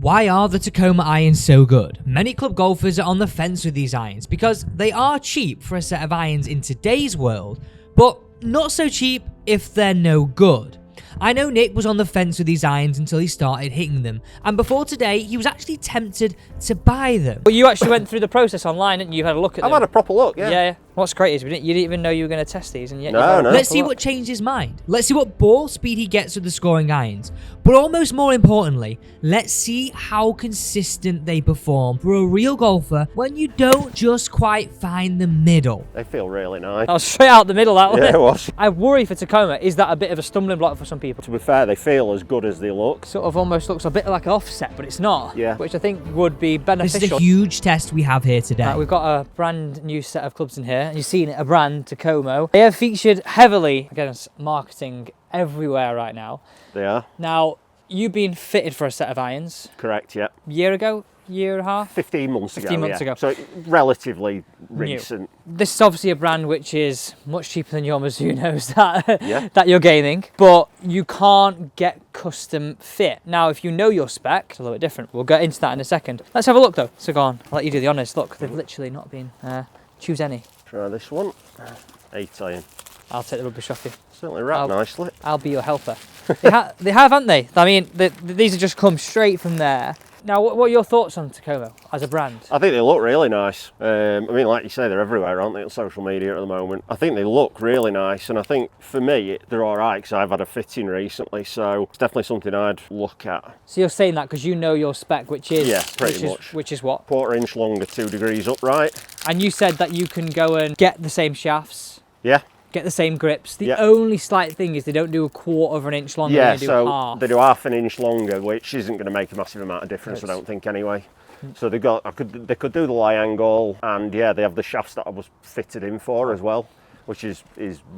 Why are the Tacomo irons so good? Many club golfers are on the fence with these irons because they are cheap for a set of irons in today's world, but not so cheap if they're no good. I know Nick was on the fence with these irons until he started hitting them, and before today he was actually tempted to buy them. But you actually went through the process online, didn't you? You had a look at them. I've had a proper look, yeah. Yeah. What's great is you didn't even know you were going to test these, and yet No. Let's see what changed his mind. Let's see what ball speed he gets with the scoring irons. But almost more importantly, let's see how consistent they perform for a real golfer when you don't just quite find the middle. They feel really nice. I was straight out the middle, that one. Yeah, it was. I worry for Tacomo, is that a bit of a stumbling block for some people? To be fair, they feel as good as they look. Sort of almost looks a bit like an offset, but it's not. Yeah. Which I think would be beneficial. This is a huge test we have here today. We've got a brand new set of clubs in here. You've seen it, a brand, Tacomo. They have featured heavily against marketing everywhere right now. They are. Now, you've been fitted for a set of irons. Correct, yeah. Year ago? Year and a half? 15 months ago. 15 months ago. So relatively recent. This is obviously a brand which is much cheaper than your Mizunos that, Yeah. that you're gaining, but you can't get custom fit. Now, if you know your spec, it's a little bit different. We'll get into that in a second. Let's have a look though. So go on, I'll let you do the honours. Look, they've literally not been, choose any. Try this one. 8 iron. I'll take the rubbish off you. Certainly wrapped nicely. I'll be your helper. They have, haven't they? I mean, these have just come straight from there. Now, what are your thoughts on Tacomo as a brand? I think they look really nice. I mean, like you say, they're everywhere, aren't they, on social media at the moment? I think they look really nice, and I think for me, they're all right because I've had a fitting recently, so it's definitely something I'd look at. So you're saying that because you know your spec, which is... Yeah, pretty much. Which is what? 1/4 inch longer, 2 degrees upright. And you said that you can go and get the same shafts. Yeah. Get the same grips. The Yeah. only slight thing is they don't do 1/4 of an inch longer. Yeah, they do so half. they do 1/2 inch longer, which isn't going to make a massive amount of difference, I don't think, anyway. So they could do the lie angle, and yeah, they have the shafts that I was fitted in for as well, which is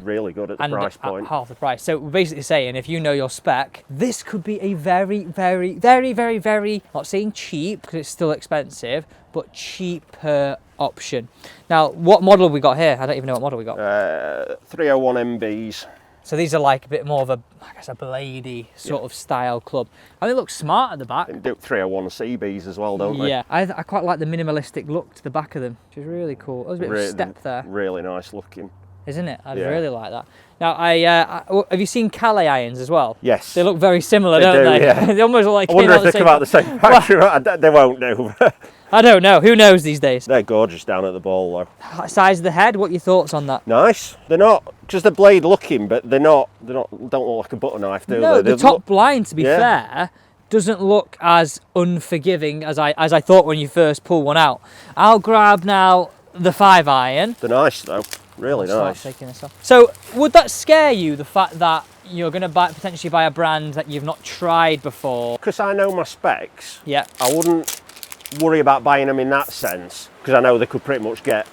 really good at the price point. At half the price. So we're basically saying, if you know your spec, this could be a very, very, very, very, very, not saying cheap because it's still expensive, but cheaper option. Now, what model have we got here? I don't even know what model we got. 301 MBs. So these are like a bit more of a, I guess, a bladey sort of style club. And they look smart at the back. They do 301 CBs as well, don't they? Yeah, I quite like the minimalistic look to the back of them, which is really cool. There's a bit of a step there. Really nice looking. Isn't it? I Yeah. really like that. Now, have you seen Calais irons as well? Yes. They look very similar, don't do, they? yeah. They almost look like... I wonder if they come out the same factory. They won't do. I don't know. Who knows these days? They're gorgeous down at the ball, though. Size of the head, what are your thoughts on that? Nice. They're not just the blade looking, but they're not. Don't look like a butter knife, do No, they? the top line, to be fair, doesn't look as unforgiving as I thought when you first pull one out. I'll grab now the 5 iron. They're nice though. Really nice. Taking this off. So, would that scare you, the fact that you're going to potentially buy a brand that you've not tried before? Because I know my specs. Yeah. I wouldn't worry about buying them in that sense, because I know they could pretty much get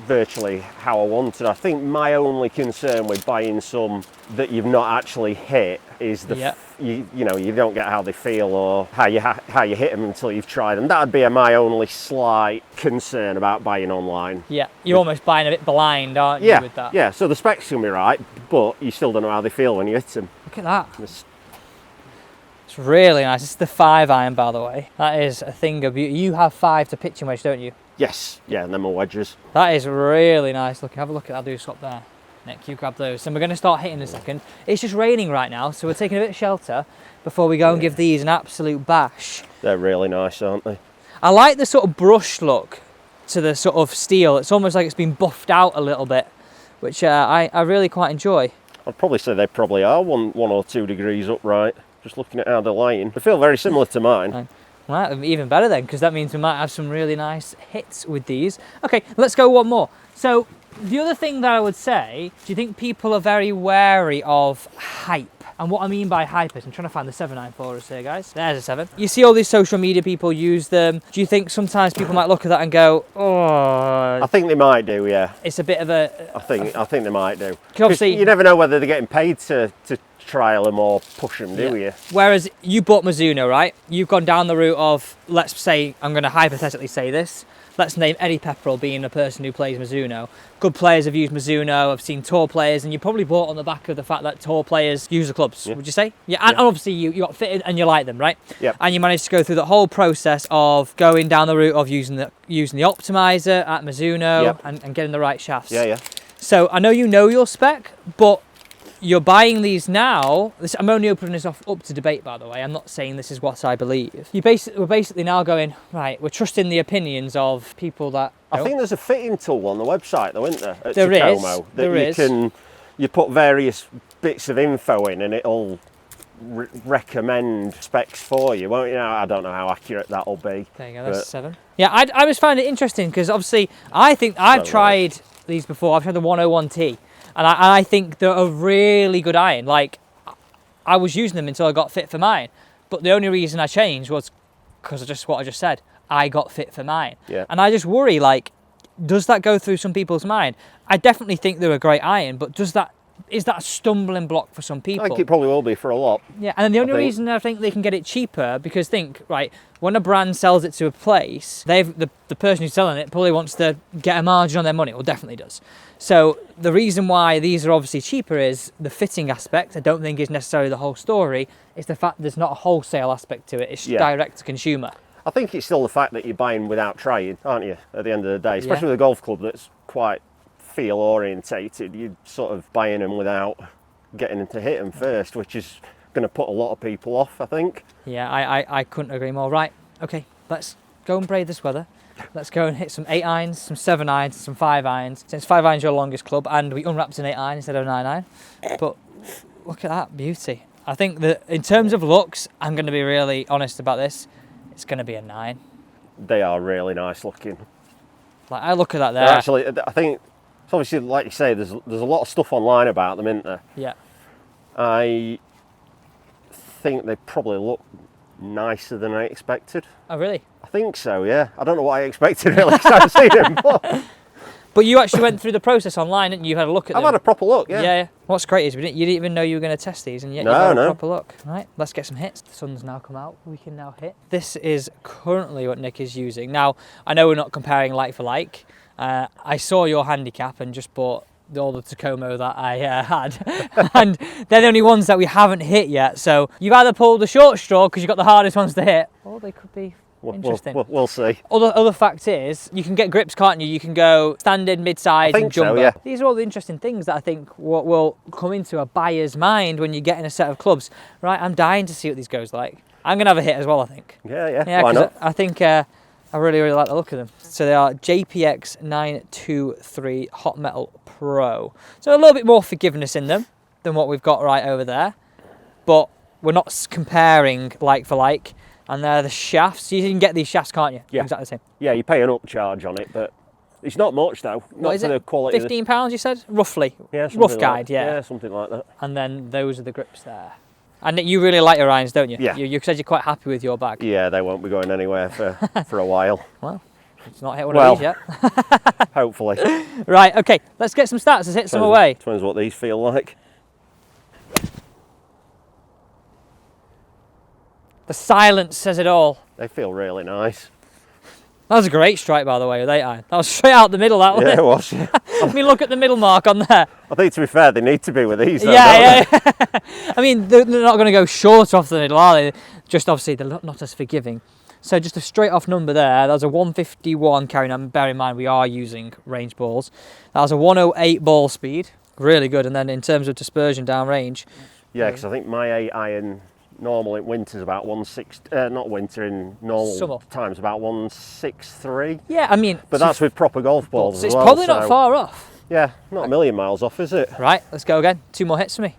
virtually how I wanted. I think my only concern with buying some that you've not actually hit is you don't get how they feel or how you hit them until you've tried them. That'd be my only slight concern about buying online. Yeah, you're almost buying a bit blind, aren't you, with that? Yeah, so the specs can be right, but you still don't know how they feel when you hit them. Look at that. It's really nice. It's the 5 iron, by the way. That is a thing of beauty. You have 5 to pitching wedge, don't you? Yes, yeah, and then my wedges. That is really nice looking. Have a look at that do swap there. Nick, you grab those. And we're going to start hitting in a second. It's just raining right now, so we're taking a bit of shelter before we go and give these an absolute bash. They're really nice, aren't they? I like the sort of brushed look to the sort of steel. It's almost like it's been buffed out a little bit, which I really quite enjoy. I'd probably say they probably are 1 or 2 degrees upright. Just looking at how they're lying. They feel very similar to mine. Right, even better then, because that means we might have some really nice hits with these. Okay, let's go one more. So, the other thing that I would say, do you think people are very wary of hype? And what I mean by hype is, I'm trying to find the 7.9 for us here, guys. There's a 7. You see all these social media people use them. Do you think sometimes people might look at that and go, oh... I think they might do, yeah. It's a bit of a... I think they might do. Obviously, you never know whether they're getting paid to trial them or push them, do you? Whereas you bought Mizuno, right? You've gone down the route of, let's say, I'm going to hypothetically say this, let's name Eddie Pepperell being a person who plays Mizuno. Good players have used Mizuno. I've seen tour players, and you probably bought on the back of the fact that tour players use the clubs. Would you say? Yeah, and obviously you got fitted and you like them, right? Yep. And you managed to go through the whole process of going down the route of using the optimizer at Mizuno and getting the right shafts. Yeah. So I know you know your spec, but you're buying these now. I'm only opening this up to debate, by the way. I'm not saying this is what I believe. We're basically now going, right, we're trusting the opinions of people that... I think there's a fitting tool on the website though, isn't there? At There Tacomo, is. You put various bits of info in and it'll recommend specs for you, won't you? I don't know how accurate that'll be. There you go, that's 7. Yeah, I was finding it interesting because obviously I think I've tried these before. I've tried the 101T. And I think they're a really good iron. Like, I was using them until I got fit for mine. But the only reason I changed was because of just what I just said. I got fit for mine. Yeah. And I just worry, like, does that go through some people's mind? I definitely think they're a great iron, but is that a stumbling block for some people? I think it probably will be for a lot. Yeah, and then the only reason I think they can get it cheaper, because when a brand sells it to a place, the person who's selling it probably wants to get a margin on their money, or definitely does. So the reason why these are obviously cheaper is the fitting aspect. I don't think is necessarily the whole story. It's the fact there's not a wholesale aspect to it. It's direct to consumer. I think it's still the fact that you're buying without trying, aren't you, at the end of the day? Especially with a golf club that's quite feel orientated. You're sort of buying them without getting them to hit them first, which is going to put a lot of people off, I think. Yeah, I couldn't agree more. Right, okay, let's go and brave this weather. Let's go and hit some 8 irons, some 7 irons, some 5 irons. Since 5 irons your longest club, and we unwrapped an 8 iron instead of a 9 iron. But look at that beauty. I think that in terms of looks, I'm going to be really honest about this. It's going to be a 9. They are really nice looking. Like, I look at that there. Actually, I think it's obviously, like you say, there's a lot of stuff online about them, isn't there? Yeah. I think they probably look nicer than I expected. Oh, really? I think so, yeah. I don't know what I expected really, because I haven't seen them. But you actually went through the process online, didn't you? You had a look at them. I've had a proper look, yeah. Yeah. What's great is you didn't even know you were going to test these, and yet you had a proper look. Right, let's get some hits. The sun's now come out. We can now hit. This is currently what Nick is using. Now, I know we're not comparing like for like. I saw your handicap and just bought all the Tacomo that I had. And they're the only ones that we haven't hit yet. So you've either pulled the short straw because you've got the hardest ones to hit, or they could be interesting. We'll see. Other fact is, you can get grips, can't you? You can go standard, mid-size, and jumbo. So, yeah. These are all the interesting things that I think will come into a buyer's mind when you get in a set of clubs. Right, I'm dying to see what these goes like. I'm going to have a hit as well, I think. Yeah, why not? I think I really, really like the look of them. So they are JPX 923 Hot Metal Pro. So a little bit more forgiveness in them than what we've got right over there. But we're not comparing like for like. And they're the shafts. You can get these shafts, can't you? Yeah. Exactly the same. Yeah, you pay an upcharge on it, but it's not much though. Not for the quality. £15, you said? Roughly. Yeah, rough guide, Yeah, something like that. And then those are the grips there. And you really like your irons, don't you? Yeah. You said you're quite happy with your bag. Yeah, they won't be going anywhere for a while. Well, it's not hit one of these yet. Hopefully. Right, okay, let's get some stats. Let's hit some away. Depends what these feel like. The silence says it all. They feel really nice. That was a great strike, by the way, with 8 iron. That was straight out the middle, that one. Yeah, it was. Yeah. I mean, look at the middle mark on there. I think, to be fair, they need to be with these, though, yeah. I mean, they're not going to go short off the middle, are they? Just obviously, they're not as forgiving. So just a straight off number there. That was a 151 carrying on. Bear in mind, we are using range balls. That was a 108 ball speed. Really good. And then in terms of dispersion down range. Yeah, because I think my 8 iron normal in winter's about 160, not winter, in normal Summer times about 163. Yeah, I mean, but that's with proper golf balls so as it's well. probably not far off. Yeah, not a million miles off, is it? Right, let's go again. 2 more hits for me.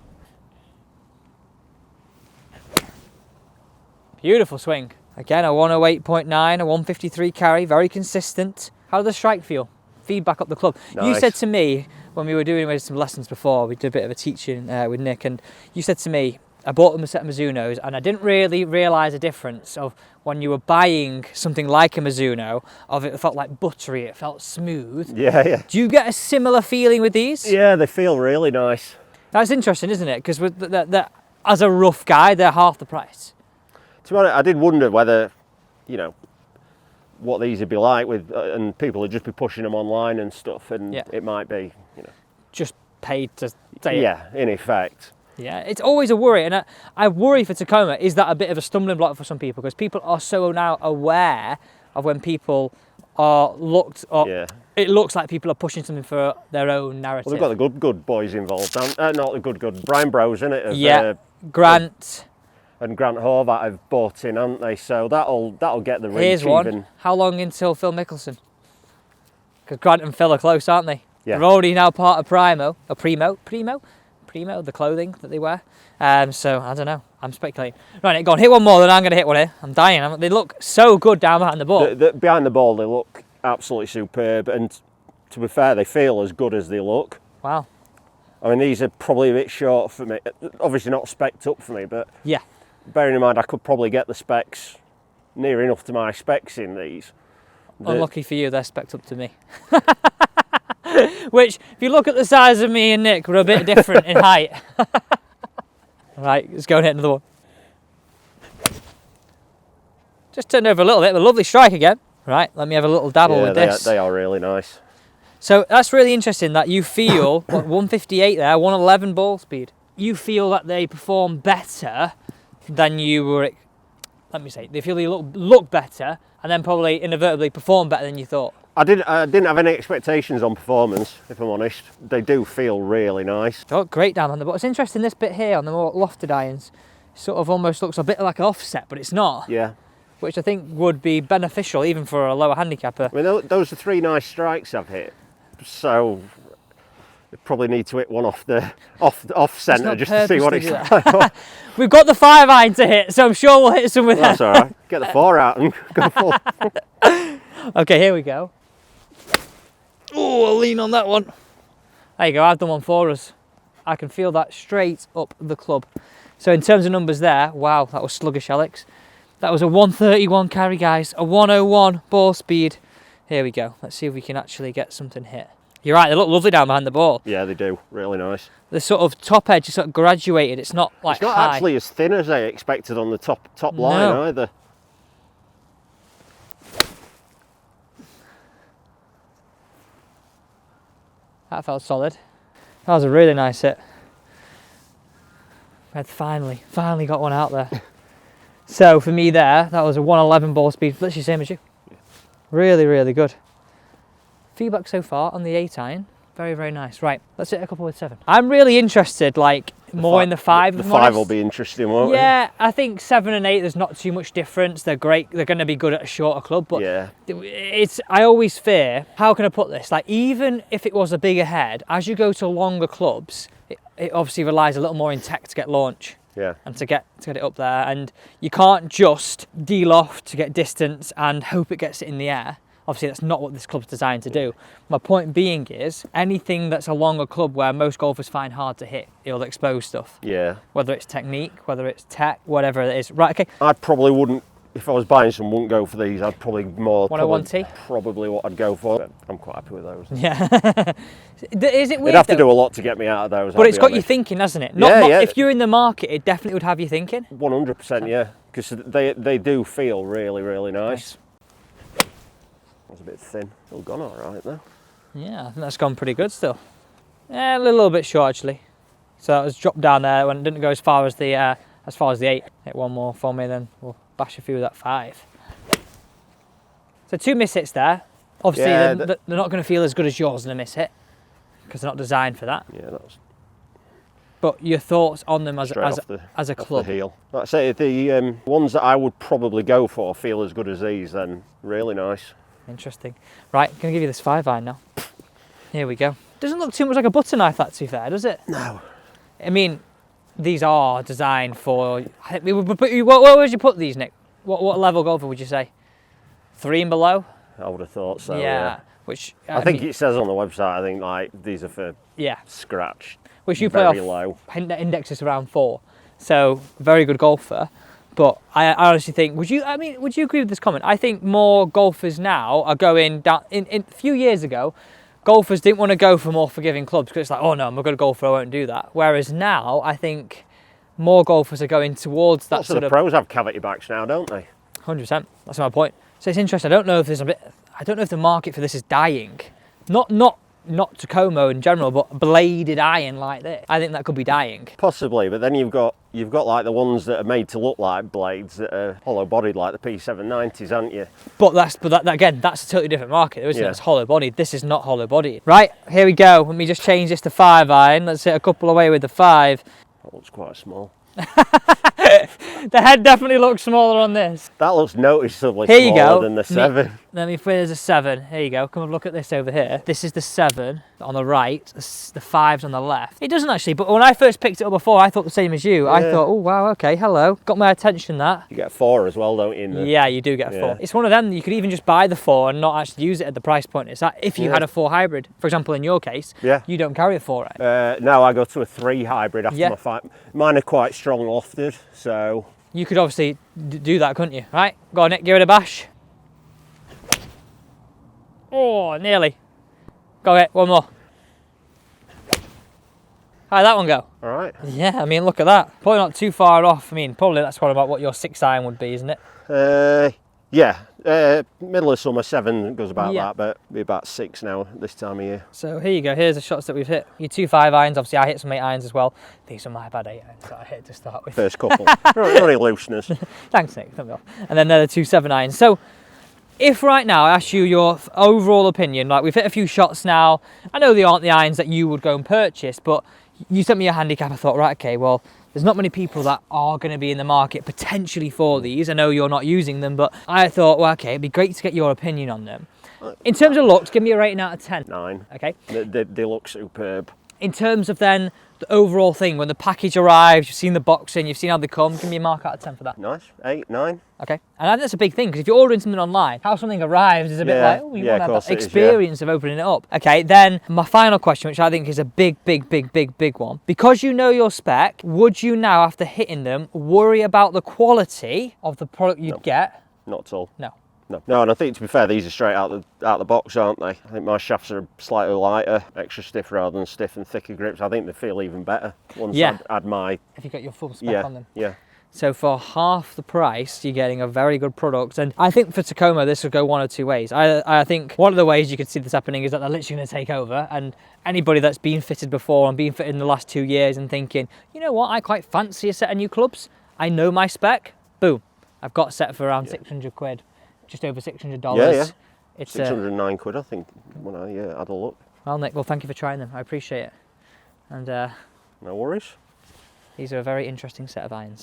Beautiful swing. Again, a 108.9, a 153 carry, very consistent. How did the strike feel? Feedback up the club. Nice. You said to me when we were doing some lessons before, we did a bit of a teaching with Nick, and you said to me, I bought them a set of Mizunos, and I didn't really realise a difference of when you were buying something like a Mizuno, of it felt like buttery, it felt smooth. Yeah. Do you get a similar feeling with these? Yeah, they feel really nice. That's interesting, isn't it? Because as a rough guy, they're half the price. To be honest, I did wonder whether, what these would be like with, and people would just be pushing them online and stuff, and Yeah. it might be, Just paid to say it. yeah, in effect. Yeah, it's always a worry, and I worry for Tacoma. Is that a bit of a stumbling block for some people, because people are so now aware of when people are looked up. Yeah. It looks like people are pushing something for their own narrative. Well, they've got the good boys involved, not the good Brian Bros, in it. Yeah, Grant. And Grant Horvat have bought in, haven't they? So that'll get the reach. Here's one. Even. How long until Phil Mickelson? Because Grant and Phil are close, aren't they? Yeah. They're already now part of Primo, the clothing that they wear. So I don't know. I'm speculating. Right, go on, hit one more, then I'm going to hit one here. I'm dying. They look so good down behind the ball. Behind the ball, they look absolutely superb, and to be fair, they feel as good as they look. Wow. I mean, these are probably a bit short for me. Obviously not spec'd up for me, but Yeah. bearing in mind I could probably get the specs near enough to my specs in these. Unlucky for you, they're spec'd up to me. Which, if you look at the size of me and Nick, we're a bit different in height. Right, let's go and hit another one. Just turned over a little bit, but a lovely strike again. Right, let me have a little dabble with this. They are really nice. So that's really interesting that you feel, 158 there, 111 ball speed. You feel that they perform better than you were, they feel they look better, and then probably inadvertently perform better than you thought. I didn't have any expectations on performance, if I'm honest. They do feel really nice. Oh, great down on the ball. It's interesting, this bit here on the more lofted irons, sort of almost looks a bit like an offset, but it's not. Yeah. Which I think would be beneficial even for a lower handicapper. I mean, those are 3 nice strikes I've hit. So I probably need to hit one off centre just to see what it's like. We've got the 5 iron to hit, so I'm sure we'll hit some with that. That's all right. Get the 4 out and go full. Okay, here we go. Oh, I'll lean on that one. There you go, I've done one for us. I can feel that straight up the club. So in terms of numbers there, wow, that was sluggish, Alex. That was a 131 carry, guys. A 101 ball speed. Here we go. Let's see if we can actually get something hit. You're right, they look lovely down behind the ball. Yeah, they do. Really nice. The sort of top edge is sort of graduated. It's not like It's not high. actually as thin as I expected on the top line either. That felt solid. That was a really nice hit. I'd finally got one out there. So for me there, that was a 111 ball speed, literally same as you. Really, really good. Feedback so far on the 8 iron, very, very nice. Right, let's hit a couple with 7. I'm really interested, more in the 5. The 5 will be interesting, won't it? Yeah, I think 7 and 8, there's not too much difference. They're great. They're going to be good at a shorter club, but yeah. I always fear, how can I put this? Even if it was a bigger head, as you go to longer clubs, it obviously relies a little more in tech to get launch. Yeah. And to get it up there, and you can't just de-loft to get distance and hope it gets it in the air. Obviously, that's not what this club's designed to do. My point being is, anything that's a longer club where most golfers find hard to hit, it'll expose stuff. Yeah. Whether it's technique, whether it's tech, whatever it is. Right, okay. I probably wouldn't, if I was buying some, wouldn't go for these. I'd probably more... 101T? Probably what I'd go for. I'm quite happy with those. Yeah. Is it weird? It'd have to do a lot to get me out of those. But it's got you thinking, hasn't it? Not, if you're in the market, it definitely would have you thinking. 100%, yeah. Because they do feel really, really nice. That was a bit thin. Still gone all right though. Yeah, I think that's gone pretty good still. Yeah, a little bit short actually. So it was dropped down there when it didn't go as far as the 8. Hit one more for me, then we'll bash a few with that 5. So 2 miss hits there. Obviously, yeah, they're not going to feel as good as yours in a miss hit because they're not designed for that. Yeah, that's. But your thoughts on them as a club? The heel. Like I say, the ones that I would probably go for feel as good as these. Then really nice. Interesting. Right, going to give you this 5 iron now. Here we go. Doesn't look too much like a butter knife, that, to be fair, does it? No. I mean, these are designed for... Where would you put these, Nick? What level golfer would you say? 3 and below? I would have thought so, yeah. Which I think it says on the website, I think these are for scratch. Which you play off low. Index is around 4. So, very good golfer. But I honestly think, would you agree with this comment? I think more golfers now are going down. In a few years ago, golfers didn't want to go for more forgiving clubs because it's like, oh no, I'm a good golfer, I won't do that. Whereas now, I think more golfers are going towards that Lots of the pros have cavity backs now, don't they? 100%. That's my point. So it's interesting. I don't know if the market for this is dying. Not Tacomo in general, but bladed iron like this. I think that could be dying. Possibly, but then you've got like the ones that are made to look like blades that are hollow bodied like the P790s, haven't you? But that again, that's a totally different market, isn't it? Yeah. It's hollow bodied. This is not hollow bodied. Right, here we go. Let me just change this to 5 iron. Let's hit a couple away with the 5. That looks quite small. The head definitely looks smaller on this. That looks noticeably Here you smaller go. than the 7. Let me there's a 7. Here you go. Come and look at this over here. This is the 7 on the right. The 5's on the left. It doesn't actually, but when I first picked it up before, I thought the same as you. Yeah. I thought, oh wow, okay, hello. Got my attention, that. You get 4 as well, don't you? In the... Yeah, you do get a 4. Yeah. It's one of them, you could even just buy the 4 and not actually use it at the price point it's at. If you Yeah. had a 4 hybrid, for example, in your case, Yeah. you don't carry a 4, right? No, I go to a 3 hybrid after Yeah. my 5. Mine are quite strong lofted, so... You could obviously do that, couldn't you? Right, go on, Nick, give it a bash. Oh, nearly. Go it, one more. How'd that one go? All right. Yeah, I mean, look at that. Probably not too far off. I mean, probably that's probably about what your 6 iron would be, isn't it? Yeah. Middle of summer, 7 goes about Yeah. that, but be about 6 now this time of year. So here you go. Here's the shots that we've hit. Your 2 5 irons. Obviously, I hit some 8 irons as well. These are my bad 8 irons that I hit to start with. First couple. Very looseness. Thanks, Nick. Thumb me off. And then they're the 2 7 irons. So if right now I ask you your overall opinion, like we've hit a few shots now. I know they aren't the irons that you would go and purchase, but you sent me a handicap. I thought, right, okay, well, there's not many people that are going to be in the market potentially for these. I know you're not using them, but I thought, well, okay, it'd be great to get your opinion on them. In terms of looks, give me a rating out of 10. 9. Okay. They look superb. In terms of then the overall thing, when the package arrives, you've seen the boxing, you've seen how they come, give me a mark out of 10 for that. Nice. 8, 9. Okay. And I think that's a big thing, because if you're ordering something online, how something arrives is a bit Yeah, like, oh, you yeah, want to of have course that it is, experience of opening it up. Okay, then my final question, which I think is a big one. Because you know your spec, would you now, after hitting them, worry about the quality of the product you'd get? Not at all. No. No, and I think to be fair, these are straight out the box, aren't they? I think my shafts are slightly lighter, extra stiff rather than stiff and thicker grips. I think they feel even better once Yeah. I add my... If you got your full spec on them. Yeah. So for half the price, you're getting a very good product. And I think for Tacomo, this would go one of 2 ways. I think one of the ways you could see this happening is that they're literally going to take over, and anybody that's been fitted before and been fitted in the last 2 years and thinking, you know what, I quite fancy a set of new clubs. I know my spec. Boom. I've got a set for around 600 quid. Just over $600. Yeah. It's 609 quid, I think, when I had a look. Well, Nick, well, thank you for trying them. I appreciate it. And No worries. these are a very interesting set of irons.